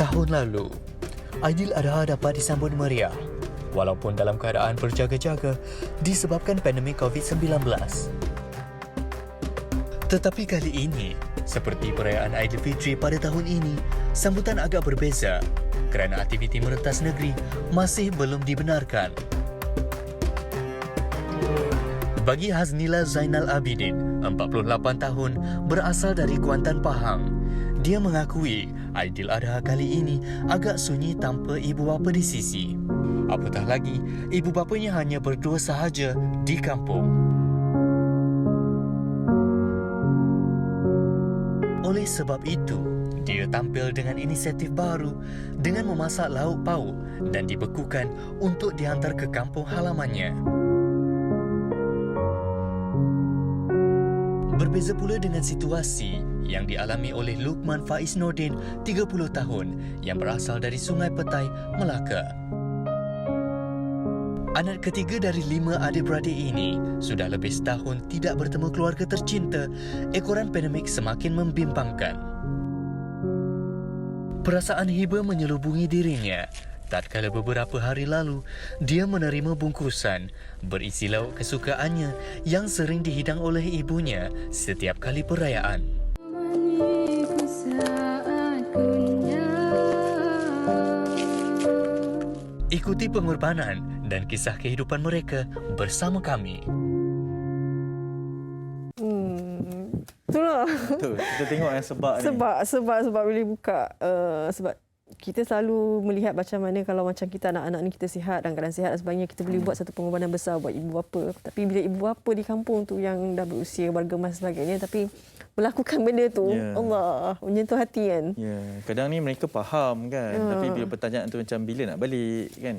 tahun lalu, Aidiladha dapat disambut meriah walaupun dalam keadaan berjaga-jaga disebabkan pandemik COVID-19. Tetapi kali ini, seperti perayaan Aidilfitri pada tahun ini, sambutan agak berbeza kerana aktiviti merentas negeri masih belum dibenarkan. Bagi Haznila Zainal Abidin, 48 tahun, berasal dari Kuantan, Pahang. Dia mengakui Aidiladha kali ini agak sunyi tanpa ibu bapa di sisi. Apatah lagi, ibu bapanya hanya berdua sahaja di kampung. Oleh sebab itu, dia tampil dengan inisiatif baru dengan memasak lauk pauk dan dibekukan untuk dihantar ke kampung halamannya. Berbeza pula dengan situasi yang dialami oleh Luqman Faiz Nordin, 30 tahun, yang berasal dari Sungai Petai, Melaka. Anak ketiga dari 5 adik-beradik ini sudah lebih setahun tidak bertemu keluarga tercinta. Ekoran pandemik semakin membimbangkan. Perasaan hiba menyelubungi dirinya tatkala beberapa hari lalu dia menerima bungkusan berisi lauk kesukaannya yang sering dihidang oleh ibunya setiap kali perayaan. Ikuti pengorbanan dan kisah kehidupan mereka bersama kami. Itulah. Betul. Kita tengok yang sebab ni. Sebab boleh buka. Sebab kita selalu melihat macam mana kalau macam kita anak-anak ni kita sihat dan keadaan sihat dan sebagainya, kita boleh buat satu pengorbanan besar buat ibu bapa. Tapi bila ibu bapa di kampung tu yang dah berusia, bergemas dan sebagainya, tapi melakukan benda tu, Allah, menyentuh hati kan. Ya, kadang ni mereka faham kan. Tapi bila pertanyaan tu macam bila nak balik kan.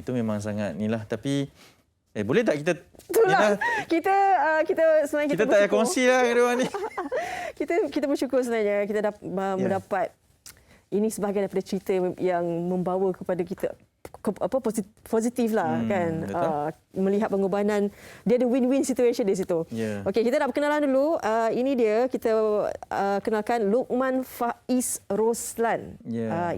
Itu memang sangat nilah. Tapi boleh tak kita itulah kita sebenarnya kita tak payah kongsi lah dengan orang ni. kita bersyukur sebenarnya kita mendapat ini sebahagian daripada cerita yang membawa kepada kita positif lah kan. Melihat pengorbanan, dia ada win-win situation di situ. Okey, kita nak perkenalan dulu. Ini dia, kita kenalkan Luqman Faiz Roslan.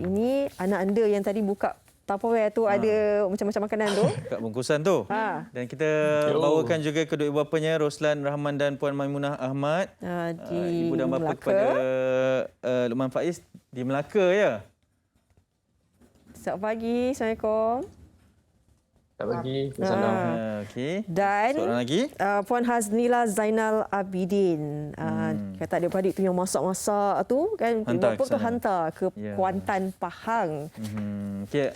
Ini anak anda yang tadi buka Tupperware tu, ada macam-macam makanan tu. Kat bungkusan tu. Dan kita bawakan juga kedua ibu bapanya, Roslan Rahman dan Puan Maimunah Ahmad. Ibu dan bapa Melaka. kepada Luqman Faiz di Melaka ya. Selamat pagi. Assalamualaikum. Tak bagi. Salam. Okey. Dan soalan lagi? Puan Haznila Zainal Abidin. Kata adik-beradik tu yang masak-masak tu kan, Hantar bapa ke tu sana. hantar ke Kuantan, Pahang. Okey,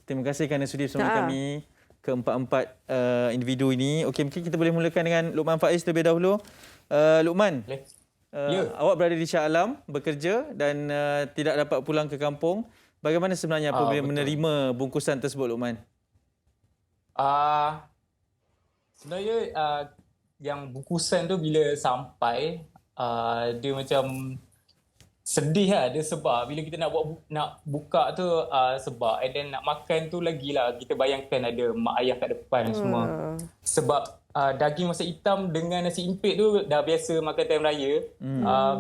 terima kasih kerana sudi bersama kami keempat-empat individu ini. Okey, mungkin kita boleh mulakan dengan Luqman Faiz terlebih dahulu. Luqman, awak berada di Shah Alam bekerja dan tidak dapat pulang ke kampung. Bagaimana sebenarnya apabila menerima bungkusan tersebut, Luqman? Sebenarnya yang bungkusan tu bila sampai dia macam sedih lah. Dia sebab bila kita nak buka tu sebab, and then nak makan tu lagilah kita bayangkan ada mak ayah kat depan semua. Sebab daging masak hitam dengan nasi impit tu dah biasa makan time raya.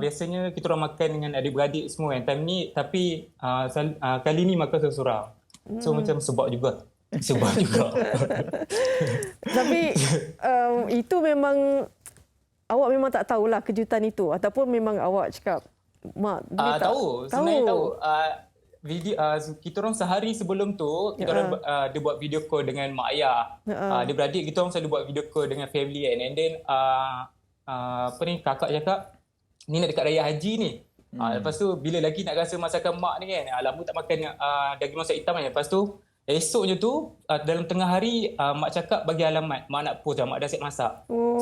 Biasanya kita orang makan dengan adik-beradik semua kan time ni, tapi kali ni makan seorang-seorang. So macam sebab juga. Tapi itu memang awak memang tak tahulah kejutan itu, ataupun memang awak cakap mak tahu. Sebenarnya tahu. Video kita orang sehari sebelum tu kita orang dia buat video call dengan mak ayah. Dia beradik kita orang selalu buat video call dengan family kan. And then kakak cakap ni nak dekat raya haji ni. Lepas tu bila lagi nak rasa masakan mak ni kan, lama tak makan daging masak hitam kan. Lepas tu esoknya tu dalam tengah hari mak cakap bagi alamat, mak nak post mak dah siap masak.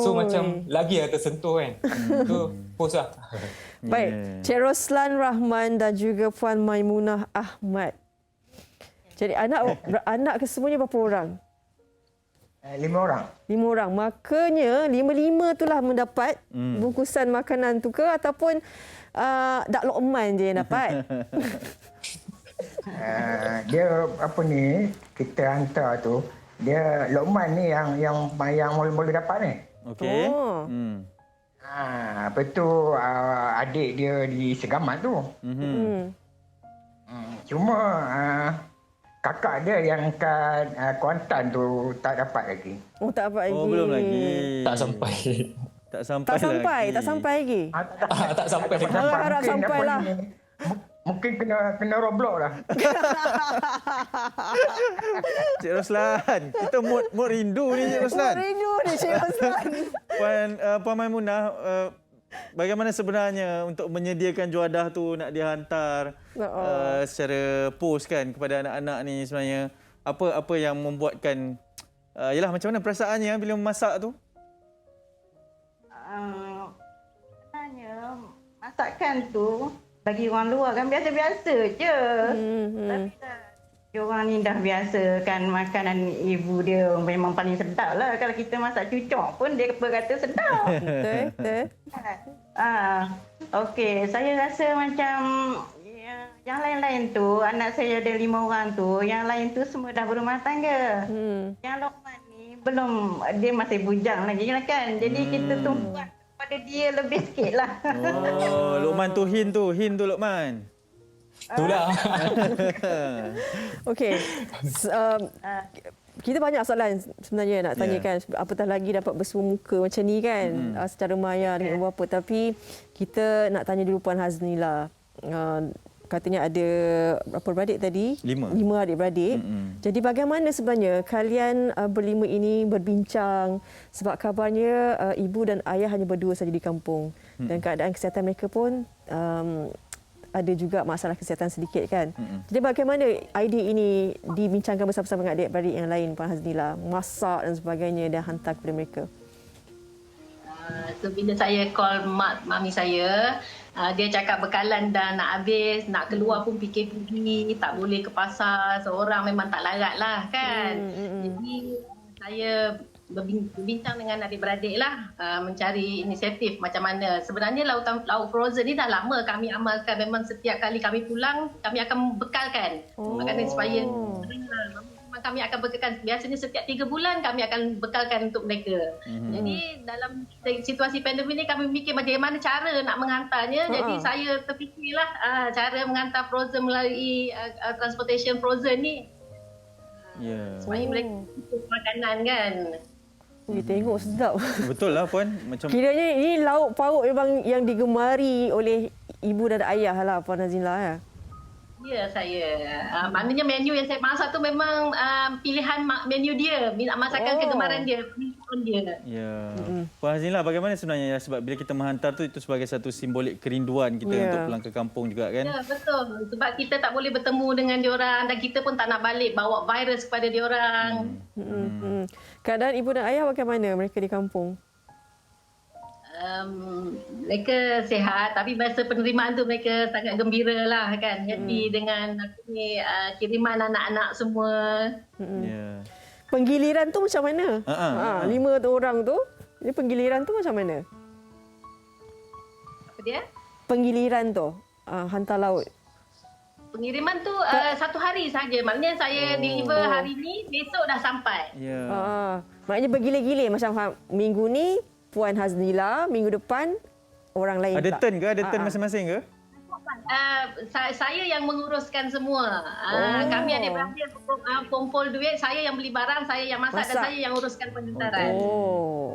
So macam lagi tersentuh kan. Tu post lah. Baik, Cik Roslan Rahman dan juga Puan Maimunah Ahmad. Jadi anak kesemuanya berapa orang? 5 orang. 5 orang. Makanya 5-5 itulah mendapat bungkusan makanan tu ke, ataupun Dak Luqman je yang dapat? Dia apa ni, kita hantar tu, dia Luqman ni yang boleh dapat ni. Okey. Lepas tu adik dia di Segamat tu. Cuma kakak dia yang kat Kuantan tu tak dapat lagi. Oh, tak dapat lagi. Oh, belum lagi. Tak sampai. Tak sampai Tak sampai, lagi. tak sampai lagi. Tak sampai. Harap-harap Mungkin sampai apa lah. ni, mungkin kena Roblox lah. Cik Roslan, kita mood rindu ni Cik Roslan. Rindu ni Cik Roslan. Puan Maimunah, bagaimana sebenarnya untuk menyediakan juadah tu nak dihantar secara pos kan kepada anak-anak ni sebenarnya? Apa yang membuatkan yalah macam mana perasaannya bila memasak tu? Sebenarnya masakan tu bagi orang luar kan biasa-biasa je. Tapi dia orang ni dah biasa kan makanan ibu dia memang paling sedap lah. Kalau kita masak cucuk pun dia kata sedap. Betul. Okey, saya rasa macam yang lain-lain tu, anak saya ada 5 orang tu, yang lain tu semua dah berumah tangga. Yang Lokman ni belum, dia masih bujang lagi lah kan. Jadi kita tumpuan pada dia lebih sikit lah. Oh, Luqman tu Hin tu Luqman. Itulah. Okey. Kita banyak soalan sebenarnya nak tanyakan. Apatah lagi dapat bersua muka macam ni kan, secara maya dengan ibu bapa. Tapi kita nak tanya dulu Puan Haznila. Katanya ada berapa beradik tadi? 5 adik-beradik. Jadi bagaimana sebenarnya kalian berlima ini berbincang, sebab kabarnya ibu dan ayah hanya berdua saja di kampung dan keadaan kesihatan mereka pun ada juga masalah kesihatan sedikit kan. Jadi bagaimana idea ini dibincangkan bersama-sama dengan adik-beradik yang lain, Puan Haznila, masak dan sebagainya dan hantar kepada mereka? So bila saya call mami saya, dia cakap bekalan dah nak habis, nak keluar pun PKP, tak boleh ke pasar seorang, memang tak larat lah kan. Jadi saya berbincang dengan adik-beradik lah, mencari inisiatif macam mana. Sebenarnya lauk frozen ni dah lama kami amalkan, memang setiap kali kami pulang kami akan bekalkan makanan supaya kami akan bekalkan. Biasanya setiap 3 bulan kami akan bekalkan untuk mereka. Jadi dalam situasi pandemik ni kami fikir bagaimana cara nak menghantarnya. Jadi saya terfikirlah cara menghantar frozen melalui transportation frozen ni. Supaya mereka cukup makanan kan. Tengok sedap. Betul lah Puan. Macam Kiranya ini lauk pauk memang yang digemari oleh ibu dan ayah lah Puan Haznila ya. Ya, saya. Maknanya menu yang saya masak tu memang pilihan menu dia, masakan kegemaran dia, pilihan dia. ya. Puan Haznila, bagaimana sebenarnya ya, sebab bila kita menghantar tu itu sebagai satu simbolik kerinduan kita untuk pulang ke kampung juga kan? Ya, betul. Sebab kita tak boleh bertemu dengan diorang dan kita pun tak nak balik bawa virus kepada diorang. Keadaan ibu dan ayah bagaimana mereka di kampung? Mereka sihat, tapi masa penerimaan tu mereka sangat gembira lah kan. Happy dengan kiriman anak-anak semua. Penggiliran tu macam mana? 5 orang tu, dia penggiliran tu macam mana? Apa dia? Penggiliran tu, hantar laut. Pengiriman tu 1 hari saja. Maknanya saya deliver hari ni, besok dah sampai. Maknanya bergilir-gilir macam minggu ni Puan Haznila, minggu depan orang lain. Ada turn ke? Ada turn masing-masing ke? Saya yang menguruskan semua. Kami adik-beradik kumpul duit, saya yang beli barang, saya yang masak. Dan saya yang uruskan penghantaran.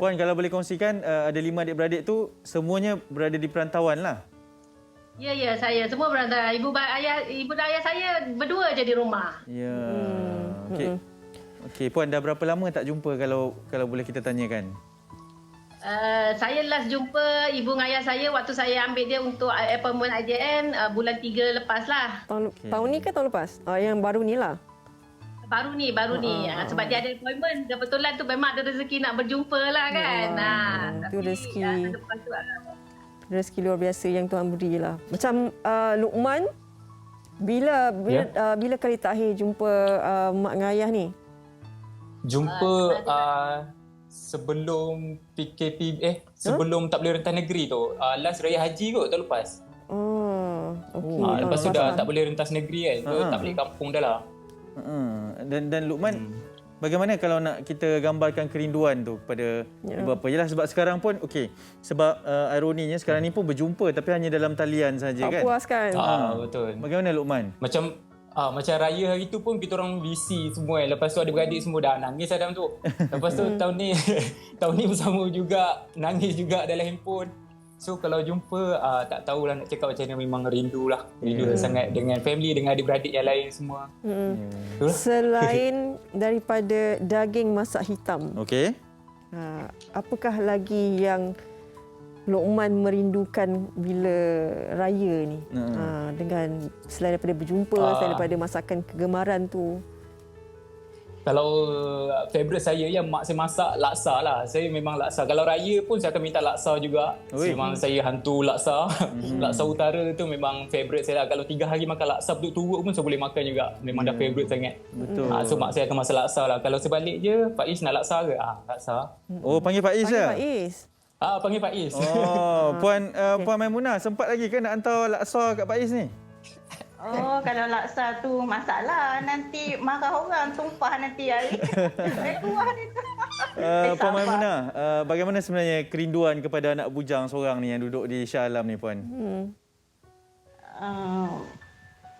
Puan, kalau boleh kongsikan, ada 5 adik-beradik tu semuanya berada di perantauan lah. Ya, saya semua berada. Ibu dan ayah saya berdua je di rumah. Ya. Okey, Puan, dah berapa lama tak jumpa kalau boleh kita tanyakan? Saya last jumpa ibu dan ayah saya waktu saya ambil dia untuk appointment IJN bulan 3 lepas lah. Tahun ni ke tahun lepas? Yang baru ni lah. Baru ni. Sebab dia ada appointment. Kebetulan tu memang ada rezeki nak berjumpa lah kan. Itu rezeki. Rezeki luar biasa yang Tuhan beri lah. Macam Luqman, bila kali terakhir jumpa mak dengan ayah ni? Jumpa sebelum PKP sebelum tak boleh rentas negeri tu. Last raya haji kot tahun lepas. Lepas tu dah tak boleh rentas negeri kan. So tak boleh kampung dah lah. Dan Luqman, bagaimana kalau nak kita gambarkan kerinduan tu kepada ibu bapa? Yalah, sebab sekarang pun sebab ironinya sekarang ni pun berjumpa tapi hanya dalam talian saja kan. Tak puas kan? Betul. Bagaimana Luqman? Macam macam raya hari tu pun kita orang busy semua. Lepas tu adik-beradik semua dah nangis dalam tu. Lepas tu tahun ni bersama juga, nangis juga dalam handphone. So kalau jumpa tak tahulah nak cakap macam mana, memang rindu lah. Rindu sangat dengan family, dengan adik-beradik yang lain semua. Selain daripada daging masak hitam, Okey. apakah lagi yang Luqman merindukan bila raya ni? Dengan selain daripada berjumpa, selain daripada masakan kegemaran tu. Kalau favourite saya yang mak saya masak laksa lah. Saya memang laksa. Kalau raya pun saya akan minta laksa juga. Memang saya hantu laksa. Laksa utara tu memang favourite saya lah. Kalau 3 hari makan laksa betul turut pun saya boleh makan juga. Memang dah favourite sangat. Betul. So mak saya akan masak laksa lah. Kalau sebalik je, Faiz nak laksa ke? Laksa. Oh, panggil Faiz Panggil ya? Faiz. Panggil Faiz. Oh, Puan Maimunah sempat lagi ke nak hantar laksa kat Faiz ni? Oh, kalau laksa tu masalah nanti marah orang, tumpah nanti air. Kuah ni tu. Puan Maimunah, bagaimana sebenarnya kerinduan kepada anak bujang seorang ni yang duduk di Shah Alam ni, Puan?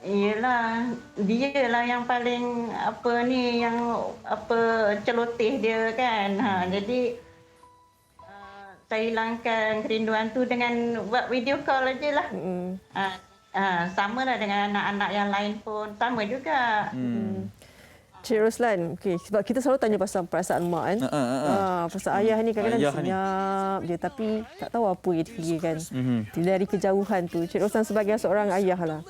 Yelah, dia lah yang paling celoteh dia kan. Jadi saya hilangkan kerinduan tu dengan buat video call aje lah. Sama lah dengan anak-anak yang lain pun sama juga. Cik Roslan, okay, sebab kita selalu tanya pasal perasaan mak kan. Pasal ayah ni kadang-kadang senyap je tapi tak tahu apa yang difikirkan. Dari kejauhan tu. Cik Roslan sebagai seorang ayah lah.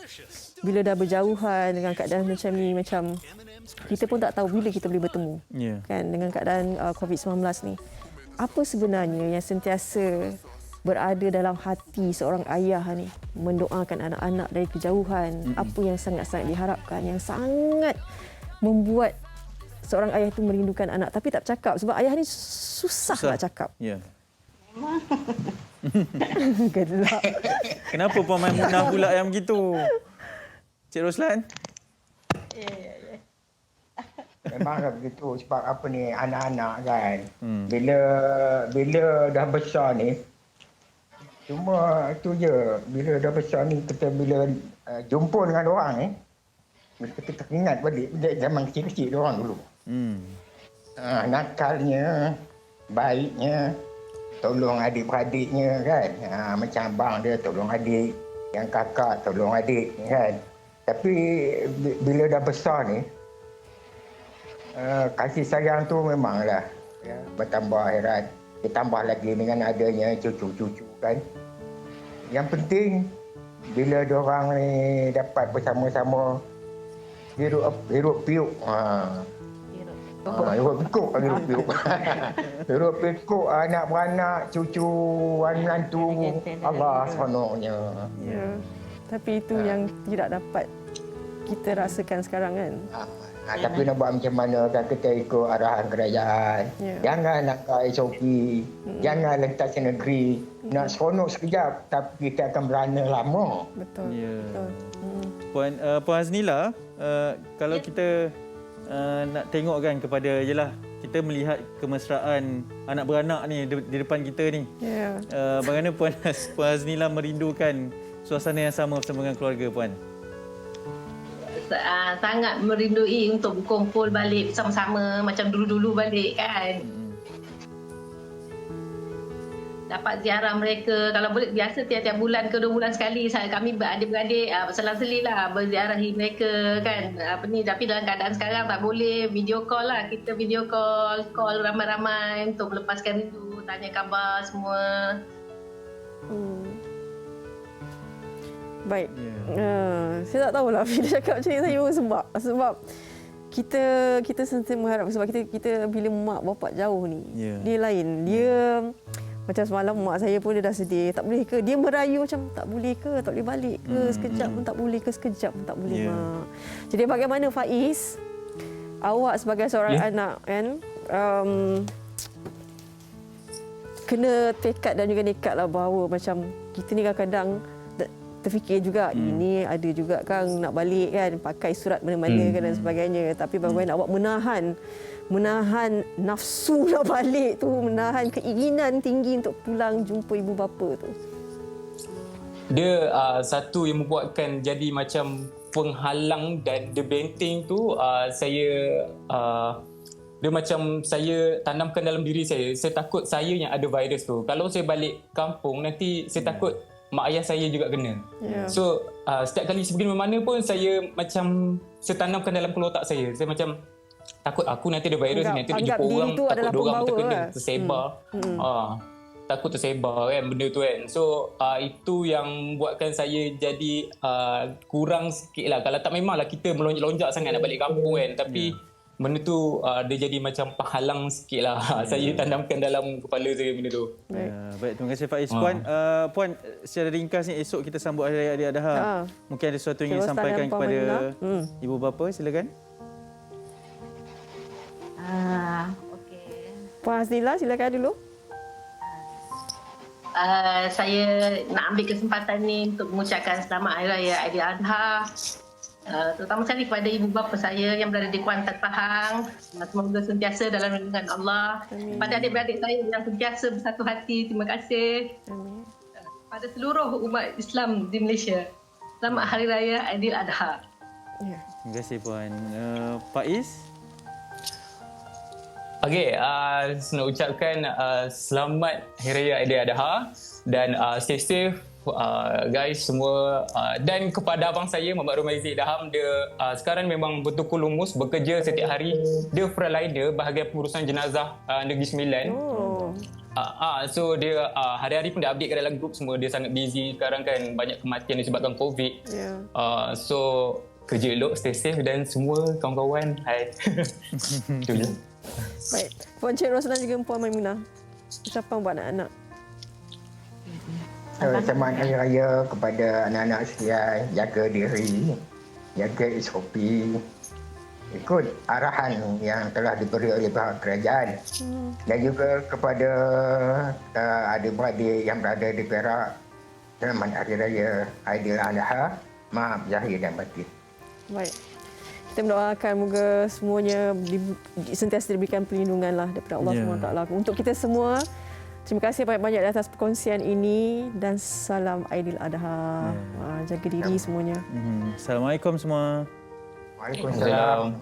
Bila dah berjauhan dengan keadaan macam ni, macam kita pun tak tahu bila kita boleh bertemu. Kan, dengan keadaan COVID-19 ni. Apa sebenarnya yang sentiasa berada dalam hati seorang ayah ni, mendoakan anak-anak dari kejauhan, apa yang sangat-sangat diharapkan, yang sangat membuat seorang ayah itu merindukan anak tapi tak bercakap sebab ayah ni susah nak cakap. Ya. Gelak. Kenapa Puan Maimunah pula yang begitu? Cik Roslan? Memang begitu sebab apa ni, anak-anak kan. Bila dah besar ni, cuma itu je, bila dah besar ni kita bila jumpa dengan orang ni, kita teringat balik zaman kecil-kecil diorang dulu. Nakalnya, baiknya, tolong adik-beradiknya kan. Macam abang dia tolong adik, yang kakak tolong adik kan. Tapi bila dah besar ni, kasih sayang tu memanglah bertambah akhirat. Ditambah lagi dengan adanya cucu-cucu kan. Yang penting bila diorang ni dapat bersama-sama hirup piuk. Hirup piuk. Hirup piuk anak beranak, cucu, menantu. Allah seronoknya. Ya. Tapi itu yang tidak dapat kita rasakan sekarang kan. Tapi nak buat macam mana kan, kita ikut arahan kerajaan. Jangan nak ke SOP, jangan lentas negeri. Nak seronok sekejap tapi kita akan berana lama. Betul. Betul. Puan Haznila, kalau kita nak tengok kan kepada, yelah, kita melihat kemesraan anak beranak ni di depan kita ni. Bagaimana Puan Haznila merindukan suasana yang sama bersama dengan keluarga, Puan? Sangat merindui untuk berkumpul balik bersama-sama macam dulu-dulu balik kan. Dapat ziarah mereka, kalau boleh biasa tiap-tiap bulan ke 2 bulan sekali kami adik-beradik berselang-seling lah berziarahi mereka kan. Tapi dalam keadaan sekarang tak boleh, video call lah, kita video call ramai-ramai untuk melepaskan rindu, tanya khabar semua. Baik. Saya tak tahulah bila cakap macam ni saya pun sebab kita sentiasa mengharap sebab kita bila mak bapak jauh ni dia lain. Dia macam semalam mak saya pun dia dah sedih, tak boleh ke dia merayu macam tak boleh ke, tak boleh balik ke sekejap pun tak boleh ke, sekejap pun tak boleh mak. Jadi bagaimana Faiz, awak sebagai seorang anak kan, kena tekad dan juga nekadlah bahawa macam kita ni kadang-kadang terfikir juga ini ada juga Kang nak balik kan, pakai surat mana-mana kan dan sebagainya, tapi bagaimana awak menahan nafsu nak balik tu, menahan keinginan tinggi untuk pulang jumpa ibu bapa tu? dia satu yang membuatkan jadi macam penghalang dan the benteng tu dia macam saya tanamkan dalam diri saya. Saya takut saya yang ada virus tu. Kalau saya balik kampung nanti saya takut mak ayah saya juga kena. So setiap kali pergi mana pun saya macam saya tanamkan dalam kepala otak saya. Saya macam takut aku nanti ada virus ni, nanti nak jumpa orang, takut diorang terkena, tersebar. Takut tersebar kan benda tu kan. So itu yang buatkan saya jadi kurang sikit lah. Kalau tak memanglah kita melonjak-lonjak sangat nak balik kampung kan. Tapi benda tu dia jadi macam penghalang sikit lah. Saya tanamkan dalam kepala saya benda tu. Baik, terima kasih Faiz. Puan, secara ringkas ni esok kita sambut Hari Raya Aidiladha. Mungkin ada sesuatu yang ingin sampaikan kepada ibu bapa, silakan. Okey. Puan Hasnila, silakan dulu. Saya nak ambil kesempatan ni untuk mengucapkan selamat Hari Raya Aidiladha. Terutama sekali kepada ibu bapa saya yang berada di Kuantan, Pahang. Semoga sentiasa dalam lindungan Allah. Kepada adik-beradik saya yang sentiasa bersatu hati, terima kasih. Pada seluruh umat Islam di Malaysia, selamat Hari Raya Aidiladha. Terima kasih Puan. Faiz? Okey, nak ucapkan selamat Hari Raya Aidiladha dan stay safe guys semua, dan kepada abang saya Muhammad Romaizi Daham, dia sekarang memang betul-betul lumus bekerja setiap hari. Dia frontliner bahagian pengurusan jenazah Negeri Sembilan. So dia hari-hari pun dia update kat dalam grup semua. Dia sangat busy sekarang kan, banyak kematian disebabkan COVID. So kerja elok, stay safe dan semua kawan-kawan hai. Itu je. Baik, Puan Cik Roslan juga Puan Maimunah, ucapan buat anak-anak. Selamat Hari Raya kepada anak-anak sekalian. Jaga diri, jaga SOP, ikut arahan yang telah diberi oleh pihak kerajaan. Dan juga kepada adik-beradik yang berada di Perak, selamat Hari Raya Aidiladha. Maaf zahir dan batin. Baik. Kita mendoakan moga semuanya sentiasa diberikan perlindungan lah daripada Allah SWT. Untuk kita semua, terima kasih banyak-banyak atas perkongsian ini dan salam Aidiladha. Jaga diri semuanya. Assalamualaikum semua. Waalaikumsalam.